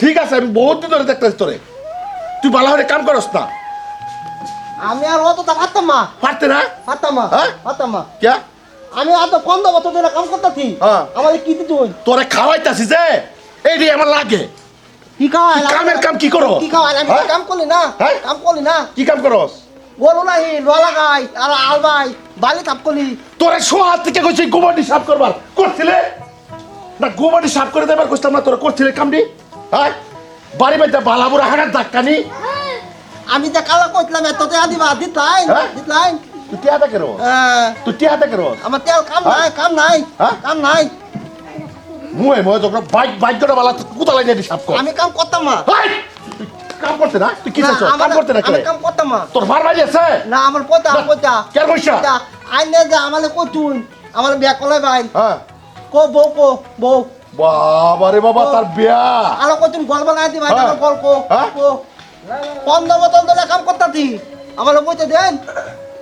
ঠিক আছে আমি বহুত দিন ধরে দেখতেছি তোরে তুই ভালো করে কাম করস না আমি আর অতটা পারতাম না পারতে না হ্যাঁ? পারতাম না কে আমি আর তো 15 বছর ধরে কাম করতেছি হ্যাঁ। আমার কি তুই তোরে খাওয়াইতাছি যে এইটাই আমার লাগে কি খাওয়াই তুই কামের কাম কি করো? কি খাওয়াই আমি হ্যাঁ? কাম করলি না হ্যাঁ? কাম করলি না কি কাম করস গরু নাই লোলা গাই আর আলবাই বালি কাপ করলি তোরে সোহাত থেকে কইছি গোবরটি সাফ করবার করছিলে না গোবরটি সাফ করে দেবার কইতাম না তোরে করছিলে কামটি হ্যাঁ বাড়ি বাড়িতে বালাবুরা হাড়ার ধাক্কানি আমি যে কালা কইছিলাম এত টাকা দিবা দিতলাইন হ্যাঁ? দিতলাইন তুই টিয়াটা কেন তুই টিয়াটা কেন আমার তেল কাম নাই কাম নাই হ্যাঁ? কাম নাই মুয়ে যখন বাইক করে বালা কোথা লাগে সাফ কর আমি কাম করতাম না হাই! তুই কাম করতে না তুই কি চাইছ কাম করতে না আমি কে কাম করতাম না তোর ভার বাড়ি আছে না আমার পয়সা পয়সা কে পয়সা আইনে যে আমালে কতুন আমার বিয়া কলাই ভাই হ্যাঁ কো বউ বাবা রে বাবা তার বিয়া আলো কতুন গল বানাই দি ভাই হ্যাঁ। আমার গল্প হ্যাঁ? 15 বছর ধরে কাম করতাছি আমার পয়সা দেন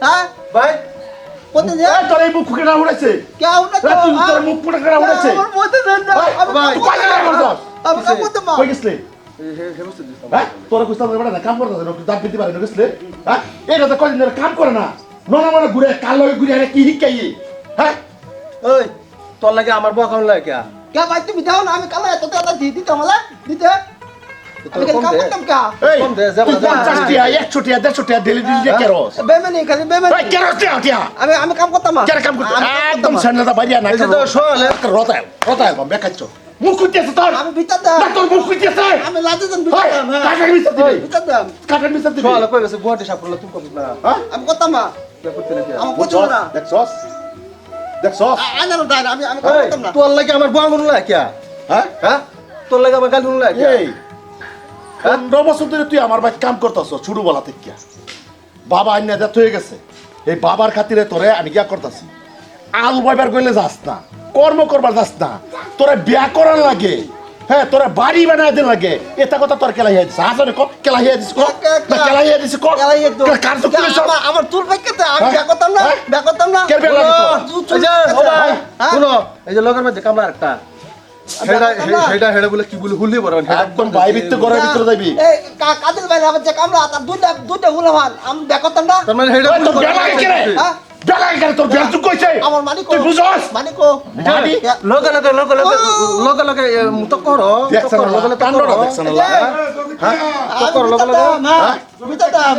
হ্যাঁ ভাই কত দেন তোর এই মুখ ফুকে না উড়েছে কেউ না তো তুই তোর মুখ ফুকে না উড়েছে আমার পয়সা দেন না তুই কই গেলি করছস আমি কাম করতাম না কই গেছলি হ্যাঁ তোরা কইছস না কাম করছস না দাঁত দিতে পারে না গেছলি হ্যাঁ এটা তো কদিন ধরে কাম করে না ননা মনে ঘুরে কালো ঘুরে আরে কি হিকাই হ্যাঁ ওই তোর লাগে আমার বউ কেমন লাগে কে ভাই তুমি দাও না আমি কালা এত টাকা দিতে আমালে দিতে আমি কাম করতাম কা এই কম দে, যাবো, তুই যাবো। 50 টিয়া 100 টিয়া 150 টিয়া ডেলি দিলি কেরস বেমানি খালি বেমানি এই কেরস টিয়া আমি কাম করতাম না কেন কাম করতে আমি কাম করতাম একদম না। সান্নাটা বাড়িয়া না এই যে তোর শোয়ালে রতায় বাম বেকাচ্ছ মুখ কুইতেছ তোর আমি ভিতর দাম না তোর মুখ কুইতেছ আমি লাজে দেন ভিতর দাম হ্যাঁ কাটার ভিতর দিবি ভিতর দাম কাটার ভিতর দিবি শোয়ালে কই গেছে গুয়াহাটি সাপ করলে তুমি করছিস না হ্যাঁ আমি করতাম না কে করতে নাকি আমি করতাম না দেখছস আইনার দাই আমি কাম এই করতাম না তোর লাগে আমার বউ কেমন লাগে হ্যাঁ হ্যাঁ তোর লাগে আমার গাল কেমন লাগে এই 15 বছর ধরে তুই আমার ভাই কাম করতেছ ছোটবেলা থেকে বাবা আইনা দেত হয়ে গেছে এই বাবার খাতিরে তোরে আমি কিয়া করতেছি আলু বাইবার কইলে যাস না কর্ম করবার যাস না তোরে বিয়া করার লাগে হ্যাঁ তোরা বাড়ি বানায় দিন লাগে এটা কথা তোর কেলা হিয়া দিস আসলে কো কেলা হিয়া দিস কো না কেলা হিয়া দিস কো কার তো পুলিশ আমার তুল পাইতে আমি হ্যাঁ? বিয়া করতাম না হ্যাঁ? বিয়া করতাম না কে বিয়া লাগে তোর? এই যে ও ভাই শুনো এই যে লগের মধ্যে কামলা একটা সেটা বলে কি বলে হুলি বড় একদম ভাই ভিতরে ঘরের ভিতরে যাবি এই কাদিল ভাই আমার যে কামলা তার দুইটা হুলা ভাল আমি বিয়া করতাম না তার মানে সেটা ওই তোর বিয়া লাগে কেরে হ্যাঁ? বিয়া লাগে কেরে তোর বিয়া চুক কইছে আমার মালিক তুই বুঝছস মালিক মানি? লগে লগে তো করো দেখছ না লগে লগে কান্ডটা দেখছ না হ্যাঁ ভিতর দাম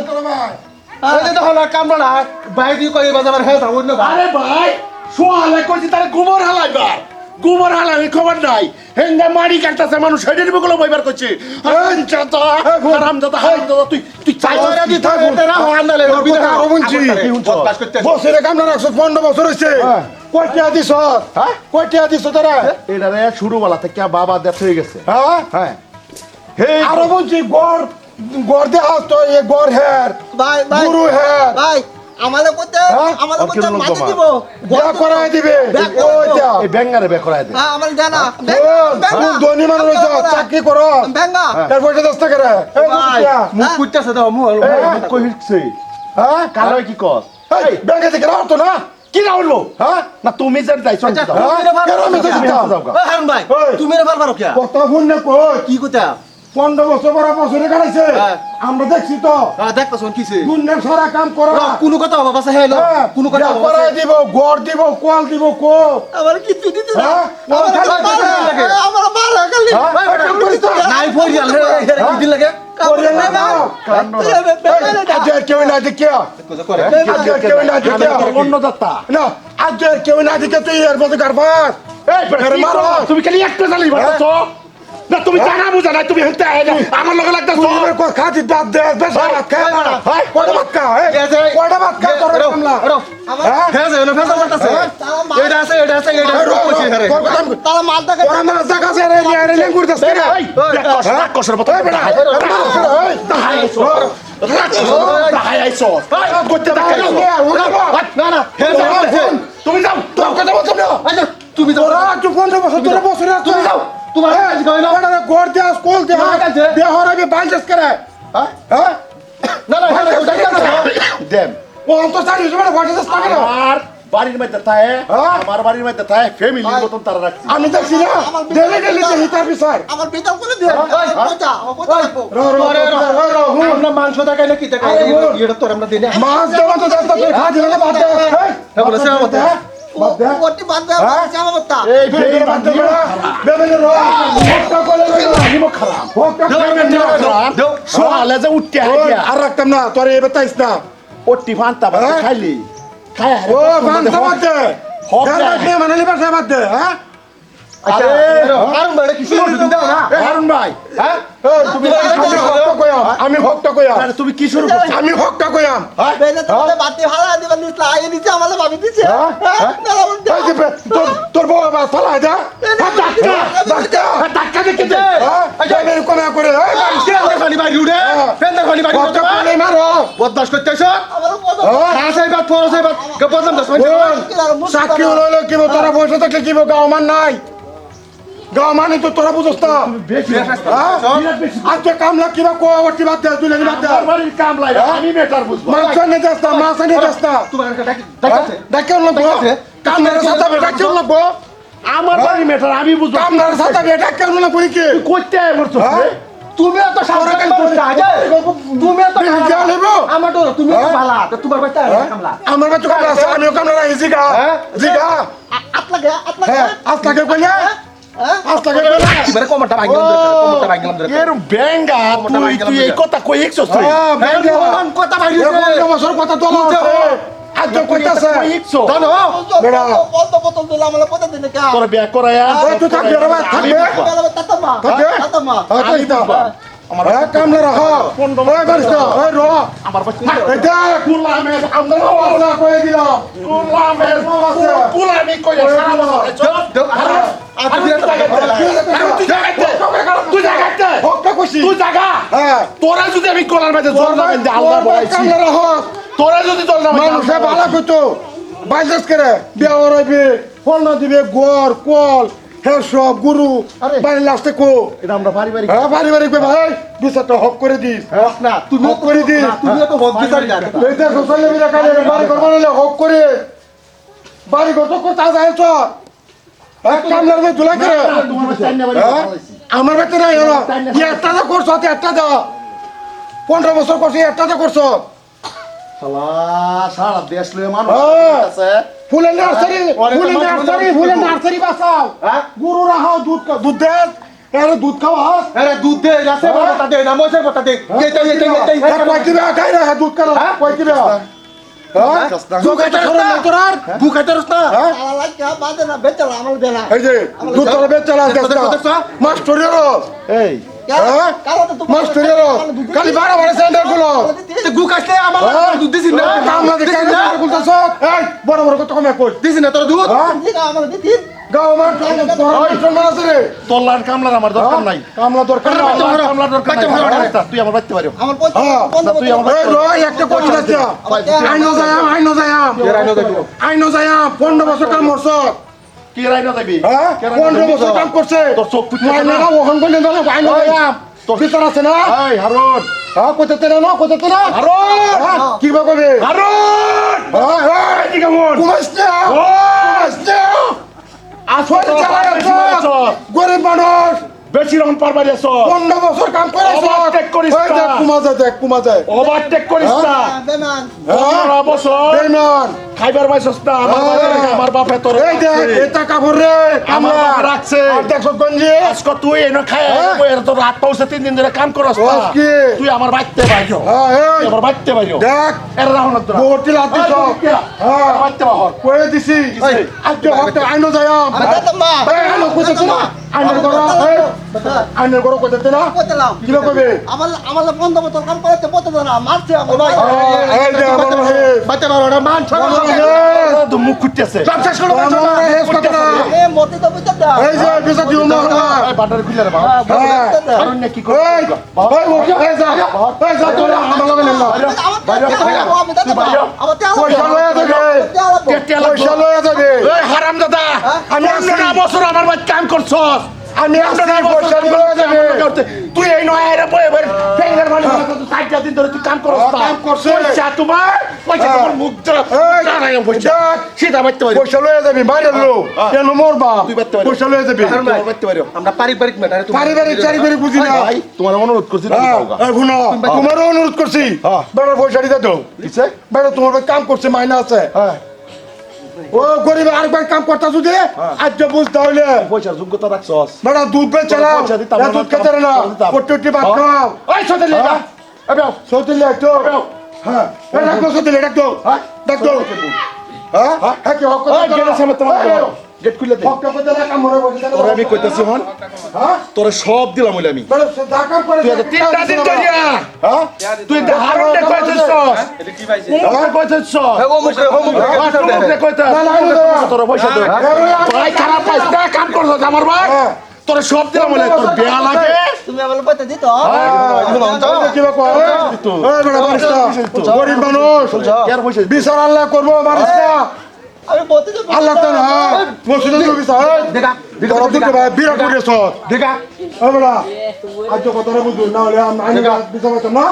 ওই যে দেখো না কামড়া ভাই দিয়ে কই বাজার হে তা অন্য আরে ভাই সোয়ালে কইছি তারে গোবর হালাইবার গোবর হালাইনি খবর নাই হেঙ্গা মারি কাটতাছে মানুষ হেডের বগলো বইবার কইছে হারামজাদা হারামজাদা হারামজাদা তুই চাই দি থাক তেরা হান্দালে বিনা বলছি বছরে কামনা রাখছ 15 বছর হইছে কয়টা দিছ হ্যাঁ কয়টা দিছ তোরা এটারে শুরুবেলা থেকে বাবা দেখ হয়ে গেছে হ্যাঁ হ্যাঁ হে আরো বলছি গড় দে হাত তো এ গড় হের ভাই ভাই গুরু হের ভাই আমালে কইতে হ্যাঁ? আমালে আর কইতে কিরকম মাটি তোমার? দিব বিয়া করাই দিবে বিয়া করাই ওই যা এই ব্যাঙ্গারে বে করায় দে হ্যাঁ আমার জানা কোন ধনী মানুষ হইছ চাকরি কর বেঙ্গা তার পয়সা 10 টাকা রে এই ভাই। বুঝিয়া মুখ কুইতাছে দাও মুখ মুখ কই হিটছে হ্যাঁ কালো কি কস এই ব্যাংকে থেকে রাও তো না কি রাউলো হ্যাঁ না তুমি যে যাইছো আচ্ছা, দাও হ্যাঁ? কেন আমি তো তুমি দিতাম? যাও গা। ওই হারুন ভাই ওই। তুমি রে পারো কি কথা শুন না কই কি কইতা 15 বছর বড় বছরে কাটাইছে হ্যাঁ। আমরা দেখছি তো দেখতাছ কিছে দুনিয়ার সারা কাম করা কোনো কথা বাবা আছে হেলো কোনো কথা বিয়া করাই দিব গড় দিব কোয়াল দিব কো আমার কিছু দিতে না হ্যাঁ? আমার খালি মারা লাগে। আমার মারা খালি হ্যাঁ? নাই পড়ি আলে কি দিন লাগে করে না দাও। আজ আর কেউ না দেখে করে আজ আর কেউ না দেখে অন্য যাত্রা না আজ আর কেউ না দেখে তুই এর মধ্যে কারবার এই আরে মারো। তুমি খালি একটা জালি মারছো না তুমি জানা বুঝা না তুমি হেলতে আমার লগে লাগতাছো খাতি দাঁত দে বেশ ভাত খায় না কয়টা ভাত খা কয়টা ভাত খা তোর কামলা হ্যাঁ? ফেজে না ফেজে করতেছে এটা আছে কইছি আরে তারা মালটা ওরা মাছ দেখা যায় রে রে লে করতেছ রে এই কষের মতো বেটা হাই আইছো করতে দেখে না না তুমি যাও তোর কথা বলছ না আচ্ছা তুমি তো তোরা 15 বছর তোরা বছরে তুমি যাও তোমার কাজ কই না ওরা গড় দে স্কুল দে তোমার কাছে? বিহার আমি বাইজস করে হ্যাঁ হ্যাঁ না না দেম ও অন্ত সারি জমা বসে দস টাকা আর বাড়ির মধ্যে থাকে হ্যাঁ? আমার বাড়ির মধ্যে থাকে ফ্যামিলির মতন তারা রাখছি আমি দেখছি না ডেলে ডেলে দেখি তার বিচার আমার বেতন করে দে পয়সা আমার পয়সা রাখবো আমরা মাংস দেখাই না কি দেখাই এটা তোর আমরা দিই না মাছ দেওয়া তো যাচ্ছে তুই খা দিলে বাদ দে হ্যাঁ বলেছে আমাদের বাদ দে ওটি বাদ দে আমার বাচ্চা এই বেবে বাদ দে বেবে রো হকটা করে নিমক খারাপ হকটা করে সোয়ালে যে উঠতে আইয়া আর রাখতাম না তোর এবার তাইস না ওটি ফান্তা বাদ হ্যাঁ? খাইলি খায় ও বান্দা বাদ দে হক হক দেয়। দে মানে লিবা সে বাদ দে হ্যাঁ আচ্ছা আর বড় কিছু দিন দাও না এ হারুন ভাই হ্যাঁ তুমি আমি হকটা কইয়াম আরে তুমি কি শুরু করছো আমি হকটা কইয়াম বেলে তো বাতি ভাড়া দিবা নিছলা আই দিছে আমারে ভাবি দিছে এই যে তোর বউ আবার ফালাই দা ধাক্কা দেখে দে এই কোনা করে এই কে আমরা খালি বাড়ি উড়ে ফেন্দার খালি বাড়ি হকটা উড়ে করে মারো বদমাশ করতেছ আমার পয়সা খাসাই বাদ ফরসাই বাদ কে বদনাম দছ সাক্ষী হলো কি তোরা বসে থাকলে কি গাও মান নাই গাও মানে তো তোরা বুঝছ না আজকে কামলা কিবা কোয়া ওটি বাদ দে তুই লাগি বাদ দে আমার বাড়ির কাম লাগে আমি মেটার বুঝবো মাছ নিয়ে যাস না মাছ নিয়ে যাস না তোমার ডাকছে ডাকে লাগবো কামলার সাথে ডাকে লাগবো আমার বাড়ির মেটার আমি বুঝবো কামলার সাথে ডাকে লাগবো কি কইতে করছো হ্যাঁ? তুমি এত সাহস তুমি এত বিয়া নেবো? আমার তো তুমি তো ভালা তো তোমার বাচ্চা কামলা আমার বাচ্চা কামলা আছে আমিও কামলা রাখি জিগা হ্যাঁ? জিগা আতলাগে হ্যাঁ আজকে কইলে আজকে কইলে এবারে কোমরটা ভাঙলাম ধরে এর বেঙ্গা তুই এই কথা কই একছস তুই কোন কথা বাইরে বছর কথা তোলা আছে আজকে কইতাছে কই একছো জানো বেড়া। বন্ধ বোতল দিলে আমার পয়সা দিনে কে তোর বিয়া করায়া ওই তুই থাকবি রে ভাই থাকবি তাতামা থাকবে? তাতামা এই তো আমার কামলা রাখ ওই বারিস্তা ওই র আমার বাচ্চা এই দেখ কুলামের আমরা আমরা কই দিলাম কুলামের কুলামি কই তুই জায়গাতে হকটা কইছি তুই জায়গা হ্যাঁ তোরা যদি আমি কলার মধ্যে জল না বেঁধে আল্লাহ বলাইছি কামলা রাখ তোরা যদি জল না মানুষে ভালো কইতো বাইজাস করে বিয়া হরাইবে ফল না দিবে গোর কল হে সব গুরু বাড়ি লাস্টে কো এটা আমরা পারিবারিক হ্যাঁ পারিবারিক ভাই বিচারটা হক করে দিস হক না তুমি হক করে দিস তুমি তো হক বিচার না এই দেখ সোশ্যাল মিডিয়া কালে বাড়ি করবো না হক করে বাড়ি করতো কোথা যায় তো কামলার ভাই তুলা করে তোমার বাচ্চা আইনা বাড়ি হ্যাঁ? আমার বেতে নাই হলো একটা তো করছো একটা দাও 15 বছর করছি একটা তো করছো শালা সারা দেশ লয়ে মানুষ হ্যাঁ। আছে ফুলের নার্সারি বাসাও হ্যাঁ? গরু রাখাও দুধ দে এর দুধ খাওয়া আরে দুধ দে রাসে বটা দে না মশে বটা দে এই কয় কিবে খাই রে দুধ খাওয়া কয় কিবে হ্যাঁ দুধ খাইতে খরচ নাই তোর আর বুক খাইতে রস না হ্যাঁ আলা কে বাদে না বেচালা আমার দেনা এই যে দুধ তোর বেচালা দেখছ মাস্টারের এই হ্যাঁ মাস্টারের খালি বাড়া বাড়া সেন্টার গুলো গু খাইতে আমার দুধ দিছিস না কামলা দেখে বলতাছ এই বড় বড় কত কমে কই দিছিস না তোর দুধ হ্যাঁ আমার দিদি গাও আমার তোর আছে রে তোলার কামলার আমার দরকার নাই কামলা দরকার না কামলার দরকার নাই তুই আমার বাড়িতে পারিও আমার পয়সা হ্যাঁ বন্ধ তুই আমার এই রয় একটা কথা আছে আইনো যায়াম আইনো যায়াম 15 বছর কাম করছ কি রাইনা যাবি হ্যাঁ 15 বছর কাম করছে তোর চোখ ফুটছে আইনো না ওখান বলে না আইনো যায়াম তোর ভিতর আছে না এই হারুন হ্যাঁ কইতে না কইতে না হারুন কি বা কবে হারুন হ্যাঁ হ্যাঁ কি কেমন কুমাসতে কুমাসতে আসল চালাই আছো। গরিব মানুষ বেশি রকম পারবারি আছো 15 বছর কাম করে Overtake করিস না। দেখ কুমা যায় ওভারটেক করিস না বেমান 15 বছর বেমান খাইবার পাইছস না আমার বাড়ি রেখে আমার বাপে তোর এই দেখ এটা কাপড় রে আমার কামলা বাপে রাখছে আর দেখছ গঞ্জি আজকে তুই এনে খাই হ্যাঁ? এর তোর হাত পাউছে 3 দিন ধরে কাম করস না ওস কি? তুই আমার বাইতে বাইরো হ্যাঁ এই তুই আমার বাইতে বাইরো দেখ এর রাহন তোরা বহুত লাতি সব হ্যাঁ বাইতে বাহর কয়ে দিছি আজকে হতে আইনো যায়াম তাতামা এই আইনো কইতে না আইনো করো এই আইনো করো কইতে না কইতেলাম কি কইবে আমার বন্ধ বোতল কাম করতে পড়তে না মারছে আমার ভাই এই যে বড় হে বাচ্চা বারোটা মান তো মুখ খুঁজতেছে সব শেষ করে এ মতি তো বুঝতে দা এই যে বিসা দিও না এই বাটার খুলে রে বাবা হ্যাঁ কারণ কি করে এই ওই ও এই যা তোরা আমার লগে নেন না পয়সা লয়ে যাবে পয়সা লয়ে যাবে এই হারামজাদা আমি আমি 15 বছর আমার বাড়ি কাম করছস আমি আসলে পয়সা লয়ে যাবে তুই এই নয় এর বয়ে ফেঙ্গার মারি তো 4 দিন ধরে তুই কাম করছ না কাম করছে। পয়সা তোমার মুখ দাঁড়ায় পয়সা সেটা বাইতে পারি পয়সা লয়ে যাবি বাইরের লোক কেন মরবা তুই বাইতে পারি পয়সা লয়ে যাবি বাইতে পারি আমরা পারিবারিক ম্যাটারে পারিবারিক চারিবারিক বুঝি না ভাই তোমার অনুরোধ করছি তুমি হ্যাঁ, যাওগা। এই শুনো, তোমারও অনুরোধ করছি হ্যাঁ। বেটার পয়সা দিতে দাও কিসে বেটা তোমার ভাই কাম করছে মাইনা আছে হ্যাঁ ও গরিব আরেকবার কাম করতে যদি আজ বুঝতে হইলে পয়সার যোগ্যতা রাখছস বেটা দুধ বেচে নাও পয়সা দিতাম না, দুধ খেতে না দিতাম। পট্টি ভাত খাও ওই সতে লে হ্যাঁ। সৌতিলে একটু হ্যাঁ ডাক্তার সৌতিলে ডাক্তার হ্যাঁ ডাক্তার হ্যাঁ হ্যাঁ কি হক ওই গেটের সামনে তোমার গেট খুলে দে হক কথা না কাম হরে বসে তোরে আমি কইতাছি হন হ্যাঁ তোরে সব দিলাম হইলে আমি বেটা দা কাম করে তুই এত 3টা দিন ধরিয়া হ্যাঁ তুই হারন দে কইতেছস এটা কি পাইছে ওমর কইতেছস অমুক কইতাছ না, না, না, না। তোর পয়সা দে ভাই খারাপ পাইছ না কাম করছস আমার ভাই হ্যাঁ। তোরে সব দিলাম হইলে তোর বেয়া লাগে তুমি আমার পয়সা দিত কিবা কয় এই বেটা বারিস্তা গরিব মানুষ কার পয়সা বিচার আল্লাহ করবো মানুষ না আমি বলতে তো আল্লাহ তো না মসজিদে তো বিচার দেখা তোরা দুটো ভাই বিরাট করেছ দেখা এই বেটা আজ কথাটা বুঝুন না হলে আমি বিচার করতাম না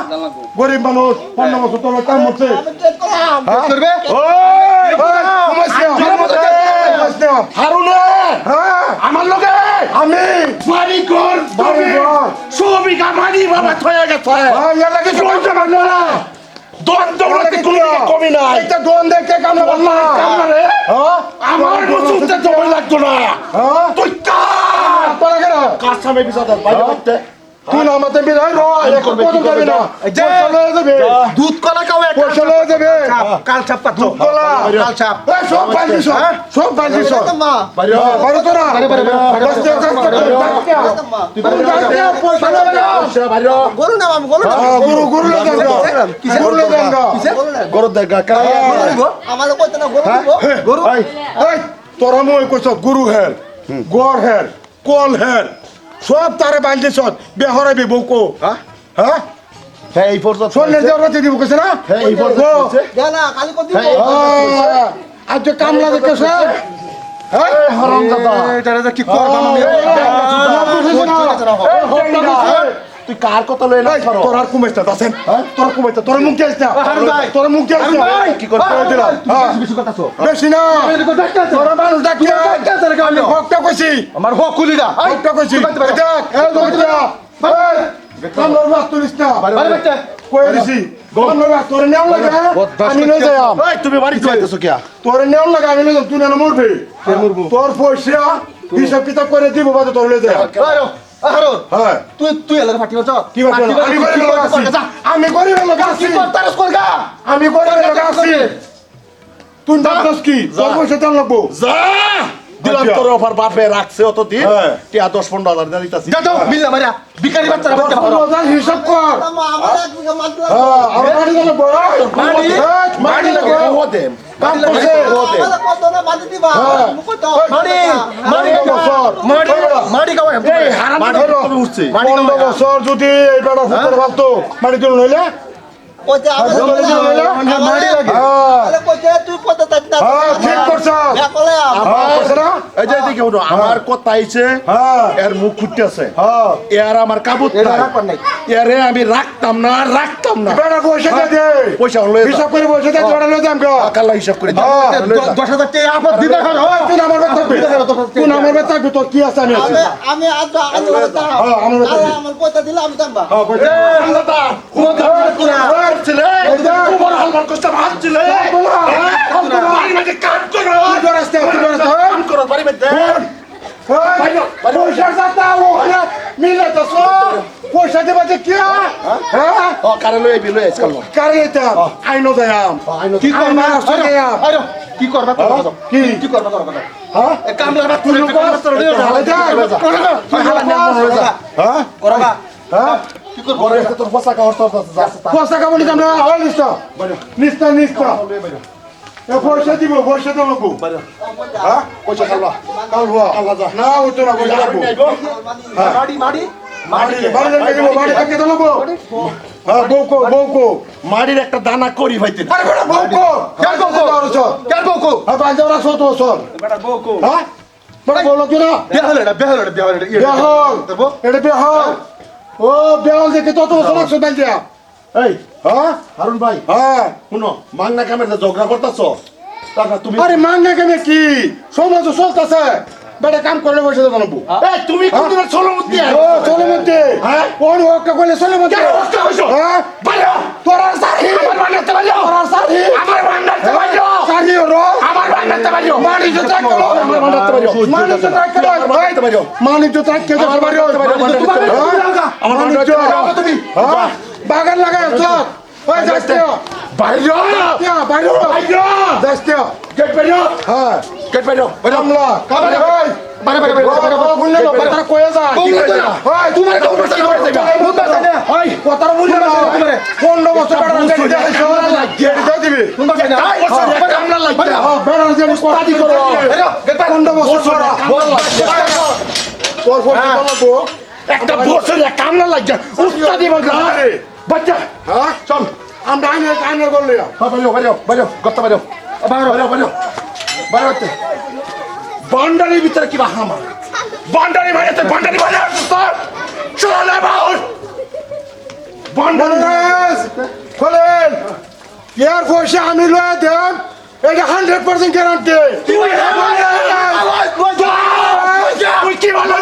গরিব মানুষ 15 বছর তোর কাম করছে আমি চেক করলাম করবে হারুনে হ্যাঁ আমার লগে আমি বাড়ি ঘর বাড়ি ঘর। সবিঘা বাড়ি বাবা থয়ে গেছে ভাই এর লাগে চলছে ভালো না দন দৌড়াতে কোনো দিকে কমি নাই একটা দোন দেখে কাম না বল না কামনা রে হ্যাঁ আমার বসুতে জমে লাগতো না হ্যাঁ তুই কার তোরা কেন কার সামনে বিসাদার বাইরে করতে তুই না আমাদের বিদায় নয় এখন করবে, কত কি করবে যাবি না যা। পয়সা লয়ে যাবে দুধ কলা খাও একটা পয়সা লয়ে যাবে কাল ছাপ পাচ্ছ কলা কাল ছাপ এই সব বাজি সব বাজি সব মা বাইরে বাইরে তো না মা পয়সা লয়ে যাও পয়সা বাইরে গরু না আমি গরু না গুরু গুরু লয়ে যাও গুরু লয়ে যাও গরু না গরু দেখা কার আমার কইতে না গরু দিব গরু এই তোরা মই কইছ গুরু হের গড় হের কল হের সব তারে বাঁধি সব বেহরাবি বউকো হ্যাঁ হ্যাঁ হ্যাঁ এই পর্যন্ত সোনে দেওয়াতে দিব কইছ না হ্যাঁ এই পর্যন্ত জানা কালি কো দিব হ্যাঁ, আজ যে কামলা দেখছ হ্যাঁ হারামজাদা এটা কি করব তুই কার কথা লইলা ছাড়ো তোর আর কুমেস্তা আছেন তোর কুমেস্তা তোর মুখ দিস না তোর মুখ দিস না কি করতে দিলাম বেশি কথা তো বেশি না তোর মানুষ ডাকিয়া আমি হকটা কইছি আমার হক খুলি দা হকটা কইছি দেখ এই দইটা কামলার বাস তুলিস না কই দিছি কামলার বাস তোর নেও লাগা আমি নই যাইম এই তুমি বাড়ি যাইতেছো কিয়া তোর নেও লাগা আমি নই তুই না মরবি তোর পয়সা হিসাব কিতাব করে দিব বাদ তোর লয়ে যাই আরো হ্যাঁ তুই তুই এলাকা ফাটি হচ্ছ কি বাত আমি গরিব লোক আছি তারস কর গা আমি গরিব লোক আছি তুই ডাক্তার কি তোর পয়সা দাম লাগবো যা দিলাম আচ্ছা। তোর অফার বাপে রাখছে অতদিন হ্যাঁ। টিয়া 10-15 হাজার দিতাছি যা যাও মিল্লা মারিয়া ভিখারি বাচ্চারা বাচ্চা ভালো হিসাব কর মা আমার এক বিঘা মাটি লাগবে হ্যাঁ আর বাড়ি গেলে বড় মাটি লাগে ও দেম কাম করছে আমার কত না মাটি দিবা তুমি কত মারি মারি বছর মারি খাওয়া এই হারাম তুমি উঠছে 15 বছর যদি এই বেটা ফুটে ভাবতো মাটি দিল নইলে কইতে মারি লাগে আরে কইতে তুই কত তাক না ঠিক করছ যা কলে করছে না এই যে দেখে উঠো আমার কথা আইছে হ্যাঁ এর মুখ ফুটতেছে হ্যাঁ এর আমার কাবুত এটা নাই রাখবার নাই এরে আমি রাখতাম না বেটা পয়সা দে পয়সা লয়ে হিসাব করে পয়সা দে তোরা লয়ে যাম গো কাল্লা হিসাব করে দাও। হ্যাঁ। লয়ে যা। 10,000 টাকা আপদ দিতে হবে তুই আমার বেটা থাকবি তুই আমার বেটা থাকবি তোর কি আছে আমি আছি আমি আজ আমার পয়সা দিলে আমি দাম্বা হ্যাঁ পয়সা দাদা, ছিলে, তোমার হালবার কষ্ট ভাবছিলে। বাড়ির মধ্যে কাম করো। কাম করো, বাড়ির মধ্যে। পয়সা যাতা ওখানে মিলে তো পয়সা দেবা যে কি হ্যাঁ ও, কারে লই আইবি, লই আইস কাল্লা। কারে এটা আইনো যায়াম কি করবা আইনো যায়াম আরে কি করবা করবা কি কি করবা করবা হ্যাঁ কামলা বাত তুই হ্যাঁ করবা হ্যাঁ ঘরে এসে তোর পোশাক আর তোর কাছে যাচ্ছে তা। পয়সা কাবো নিতাম না হয় নিস্তা নিস্তা নিস্তা এ পয়সা দিব পয়সা দেব লোক হ্যাঁ পয়সা খাল্লা। কালবা কাল্লা যা। না ওই তো না পয়সা লাগবো মাড়ি মাড়ি বাড়ি বাড়ি যাই দিব বাড়ি থেকে দেব হ্যাঁ বউকো মাটির একটা দানা করি ভাইতে না। আরে বেটা বউকো কেন বউকো কেন বউকো হ্যাঁ বাজারা সত বছর বেটা বউকো হ্যাঁ বেটা বলো কি না বেহল এটা বেহল এটা বেহল ও বেহল দেখে তত বছর লাগছে বাঞ্জিয়া এই হ্যাঁ হারুন ভাই হ্যাঁ শুনো মাংনা কামের যে ঝগড়া করতেছো তারপর তুমি আরে মাঙ্গা কেন কি সমাজ চলতেছে বেটা কাম করলে বসে জানাবো এই তুমি কোন দিনের ছোলো মুতি ও চলে মধ্যে হ্যাঁ? কোন হক্কা করলে চলে মধ্যে কেন হত্যা হইছো? হ্যাঁ বাইরো তোরা সারি আমার বান্নাতে বাইরো তোরা সারি আমার বান্নাতে বাইরো সারি রো আমার বান্নাতে বাইরো মানি তো তাক করো আমার বান্নাতে বাইরো মানি তো তাক করো আমার বান্নাতে বাইরো মানি তো তাক কে আমার পারো বান্নাতে বাইরো আমার বান্নাতে বাইরো তুমি হ্যাঁ বাগান লাগায় চল ওই যাচ্ছে বাইরো বাইরে বাইরো যাচ্ছে গেট বাইরো হ্যাঁ গেট বাইরো কামলা কামলা ভাই বাইরে বাইরে বাইরে বললে না কথা কয়ে যা ভাই তোমার কোন বছর করে যাইবা ভাই কথা বললে না 15 বছর বেড়া গেড়ি দেখাইছো গেড়ি দাও দিবি তাই বছর কামলা লাগবে বেড়া যে উস্তাদি করো 15 বছর তোর ফোন বলবো একটা বছর কামলা লাগবে উস্তাদি বলবা বাচ্চা হ্যাঁ চল আমরা আইনে করলে বাইরো বাইরো বাইরো গত্তা বাইরো বাইরো বাইরো বাইরো বান্ডারির ভিতরে কি হামা বান্ডারি মাইতে বান্ডারি মাইতে চলে বাউল বান্ডারি খোলেন ইয়ার পয়সা আমি লয়ে দেন এটা 100% গ্যারান্টি তুই কি বলো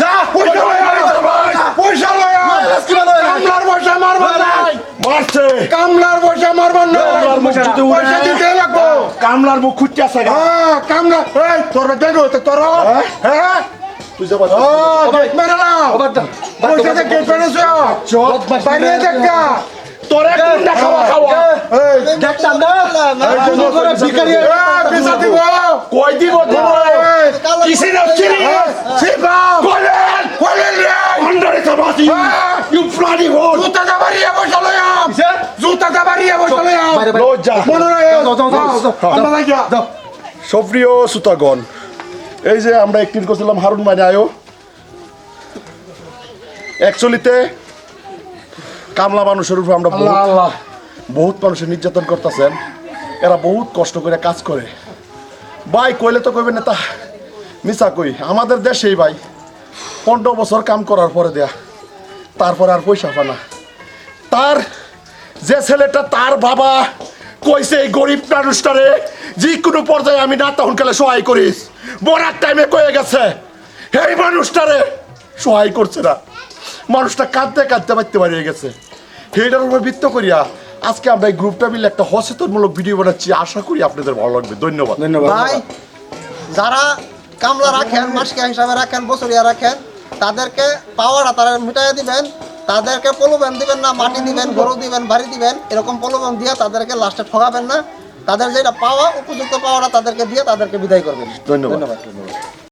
যা পয়সা লয়ে পয়সা লয়ে কামলার পয়সা মারবা নাই মারছে কামলার পয়সা মারবা না কামলার মুখ যদি উড়ে পয়সা দিতে লাগবো কামলার মুখ খুঁজতে আছে হ্যাঁ কামলা এই তোর দেখো তোর হ্যাঁ তুই যাবা মেরে নাও পয়সা দে গেট পেরেছো বাইরে দেখা তোরে কোনটা খাওয়া খাওয়া এই দেখতাম না ভিখারি পিছা দিব কই দিব তোমার কিসে না চিনি সিবা কলেন খোলেন রে বান্ডারি সবাসি ইউ ব্লাডি হোল জুতা দাবারিয়া বসলয়াম জুতা দাবারিয়া বসলয়াম লজ্জা মনে রাখো আমরা লাগিয়া সপ্রিয় সুতাগণ এই যে আমরা একদিন করছিলাম হারুন মানে আয়ো অ্যাকচুয়ালিতে কামলা মানুষের উপর আমরা আল্লাহ বহুত মানুষের নির্যাতন করতেছেন এরা বহুত কষ্ট করে কাজ করে ভাই কইলে তো কইবেন না তা মিশা কই আমাদের দেশেই ভাই 15 বছর কাম করার পরে দেয়া তারপরে আর পয়সা পানা তার যে ছেলেটা তার বাবা কইছে এই গরিব মানুষটারে যে কোনো পর্যায়ে আমি না তখন কালে সহায় করিস বড়ার টাইমে কয়ে গেছে এই মানুষটারে সহায় করছে না মানুষটা কাঁদতে কাঁদতে পারতে পারিয়ে গেছে সেইটার উপর ভিত্ত করিয়া আজকে আমরা এই গ্রুপটা মিলে একটা সচেতনমূলক ভিডিও বানাচ্ছি আশা করি আপনাদের ভালো লাগবে ধন্যবাদ ভাই যারা কামলা রাখেন মাসিকা হিসাবে রাখেন বছরিয়া রাখেন তাদেরকে পাওয়াটা তারা মিটাইয়া দিবেন তাদেরকে প্রলোভন দিবেন না মাটি দিবেন গরু দিবেন বাড়ি দিবেন এরকম প্রলোভন দিয়ে তাদেরকে লাস্টে ঠকাবেন না তাদের যেটা পাওয়া উপযুক্ত পাওয়াটা তাদেরকে দিয়ে তাদেরকে বিদায় করবেন ধন্যবাদ